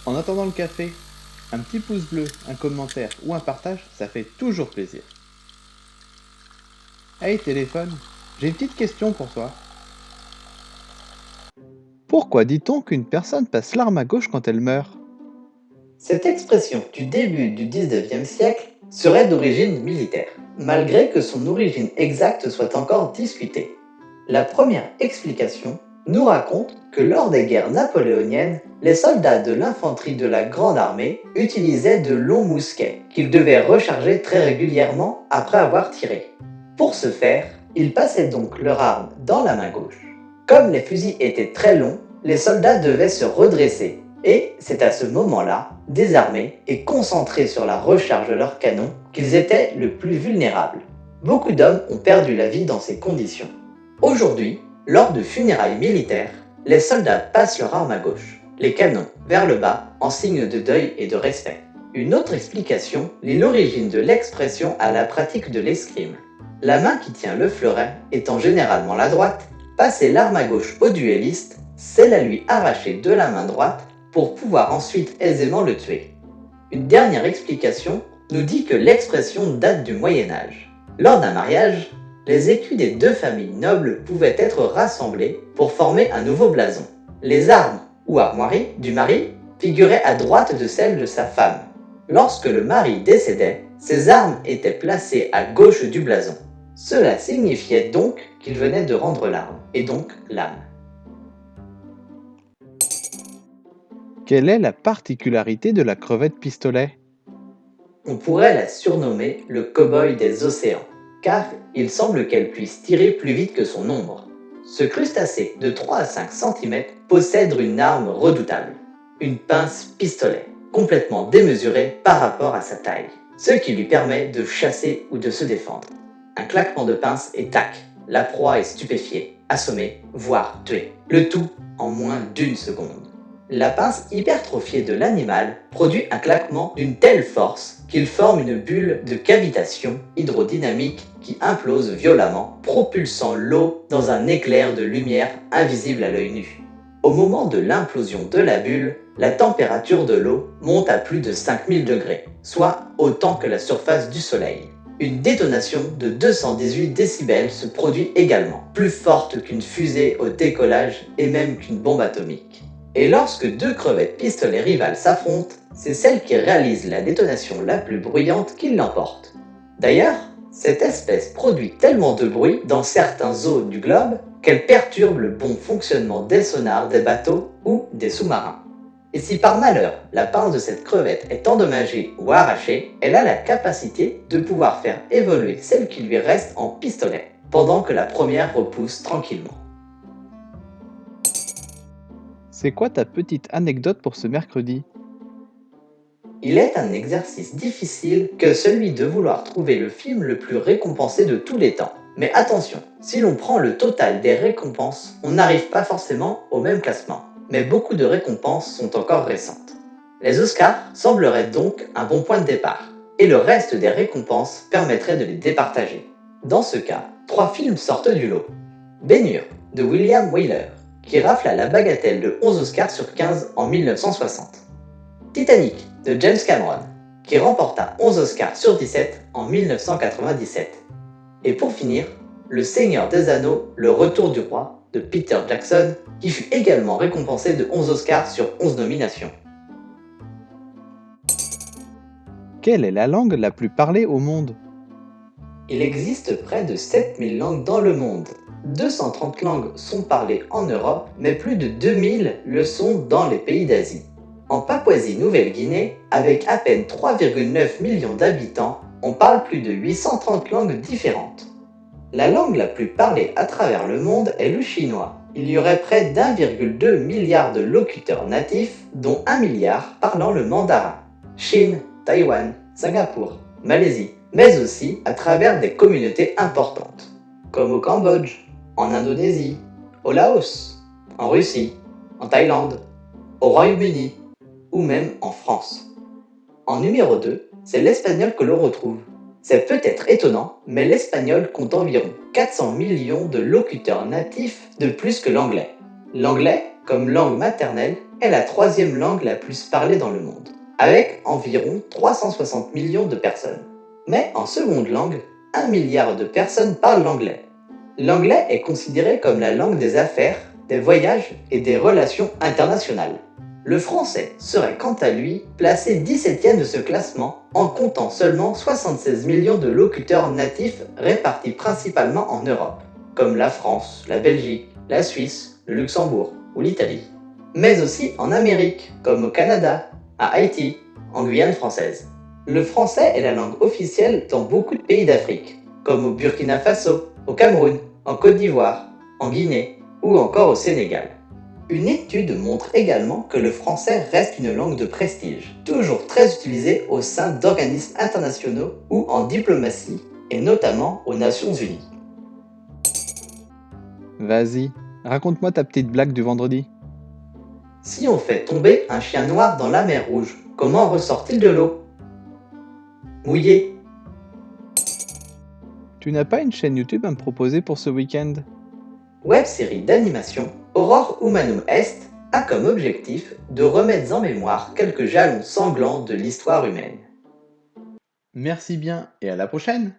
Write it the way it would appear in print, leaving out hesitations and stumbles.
En attendant le café, un petit pouce bleu, un commentaire ou un partage, ça fait toujours plaisir. Hey téléphone, j'ai une petite question pour toi. Pourquoi dit-on qu'une personne passe l'arme à gauche quand elle meurt? Cette expression du début du 19e siècle serait d'origine militaire, malgré que son origine exacte soit encore discutée. La première explication nous raconte que lors des guerres napoléoniennes, les soldats de l'infanterie de la Grande Armée utilisaient de longs mousquets qu'ils devaient recharger très régulièrement après avoir tiré. Pour ce faire, ils passaient donc leur arme dans la main gauche. Comme les fusils étaient très longs, les soldats devaient se redresser et c'est à ce moment-là, désarmés et concentrés sur la recharge de leurs canons, qu'ils étaient le plus vulnérables. Beaucoup d'hommes ont perdu la vie dans ces conditions. Aujourd'hui, lors de funérailles militaires, les soldats passent leur arme à gauche, les canons vers le bas en signe de deuil et de respect. Une autre explication lie l'origine de l'expression à la pratique de l'escrime. La main qui tient le fleuret étant généralement la droite, passer l'arme à gauche au duelliste, c'est la lui arracher de la main droite pour pouvoir ensuite aisément le tuer. Une dernière explication nous dit que l'expression date du Moyen-Âge. Lors d'un mariage, les écus des deux familles nobles pouvaient être rassemblés pour former un nouveau blason. Les armes ou armoiries du mari figuraient à droite de celles de sa femme. Lorsque le mari décédait, ses armes étaient placées à gauche du blason. Cela signifiait donc qu'il venait de rendre l'arme, et donc l'âme. Quelle est la particularité de la crevette pistolet? On pourrait la surnommer le cow-boy des océans, car il semble qu'elle puisse tirer plus vite que son ombre. Ce crustacé de 3 à 5 cm possède une arme redoutable, une pince pistolet, complètement démesurée par rapport à sa taille, ce qui lui permet de chasser ou de se défendre. Un claquement de pince et tac, la proie est stupéfiée, assommée, voire tuée. Le tout en moins d'1 seconde. La pince hypertrophiée de l'animal produit un claquement d'une telle force qu'il forme une bulle de cavitation hydrodynamique qui implose violemment, propulsant l'eau dans un éclair de lumière invisible à l'œil nu. Au moment de l'implosion de la bulle, la température de l'eau monte à plus de 5000 degrés, soit autant que la surface du Soleil. Une détonation de 218 décibels se produit également, plus forte qu'une fusée au décollage et même qu'une bombe atomique. Et lorsque deux crevettes pistolets rivales s'affrontent, c'est celle qui réalise la détonation la plus bruyante qui l'emporte. D'ailleurs, cette espèce produit tellement de bruit dans certaines zones du globe qu'elle perturbe le bon fonctionnement des sonars des bateaux ou des sous-marins. Et si par malheur la pince de cette crevette est endommagée ou arrachée, elle a la capacité de pouvoir faire évoluer celle qui lui reste en pistolet, pendant que la première repousse tranquillement. C'est quoi ta petite anecdote pour ce mercredi? Il est un exercice difficile que celui de vouloir trouver le film le plus récompensé de tous les temps. Mais attention, si l'on prend le total des récompenses, on n'arrive pas forcément au même classement. Mais beaucoup de récompenses sont encore récentes. Les Oscars sembleraient donc un bon point de départ, et le reste des récompenses permettrait de les départager. Dans ce cas, 3 films sortent du lot. Ben-Hur de William Wyler, qui rafle à la bagatelle de 11 Oscars sur 15 en 1960. Titanic de James Cameron, qui remporta 11 Oscars sur 17 en 1997. Et pour finir, Le Seigneur des Anneaux, Le Retour du Roi de Peter Jackson, qui fut également récompensé de 11 Oscars sur 11 nominations. Quelle est la langue la plus parlée au monde? Il existe près de 7000 langues dans le monde. 230 langues sont parlées en Europe, mais plus de 2000 le sont dans les pays d'Asie. En Papouasie-Nouvelle-Guinée, avec à peine 3,9 millions d'habitants, on parle plus de 830 langues différentes. La langue la plus parlée à travers le monde est le chinois. Il y aurait près d'1,2 milliard de locuteurs natifs, dont 1 milliard parlant le mandarin. Chine, Taïwan, Singapour, Malaisie, mais aussi à travers des communautés importantes, comme au Cambodge, en Indonésie, au Laos, en Russie, en Thaïlande, au Royaume-Uni, ou même en France. En numéro 2, c'est l'espagnol que l'on retrouve. C'est peut-être étonnant, mais l'espagnol compte environ 400 millions de locuteurs natifs de plus que l'anglais. L'anglais, comme langue maternelle, est la troisième langue la plus parlée dans le monde, avec environ 360 millions de personnes. Mais en seconde langue, 1 milliard de personnes parlent l'anglais. L'anglais est considéré comme la langue des affaires, des voyages et des relations internationales. Le français serait quant à lui placé 17e de ce classement en comptant seulement 76 millions de locuteurs natifs répartis principalement en Europe, comme la France, la Belgique, la Suisse, le Luxembourg ou l'Italie. Mais aussi en Amérique, comme au Canada, à Haïti, en Guyane française. Le français est la langue officielle dans beaucoup de pays d'Afrique, comme au Burkina Faso, au Cameroun, en Côte d'Ivoire, en Guinée ou encore au Sénégal. Une étude montre également que le français reste une langue de prestige, toujours très utilisée au sein d'organismes internationaux ou en diplomatie, et notamment aux Nations Unies. Vas-y, raconte-moi ta petite blague du vendredi. Si on fait tomber un chien noir dans la mer Rouge, comment ressort-il de l'eau? Mouillé. Tu n'as pas une chaîne YouTube à me proposer pour ce week-end? Web-série d'animation, Aurore Humanum Est a comme objectif de remettre en mémoire quelques jalons sanglants de l'histoire humaine. Merci bien et à la prochaine!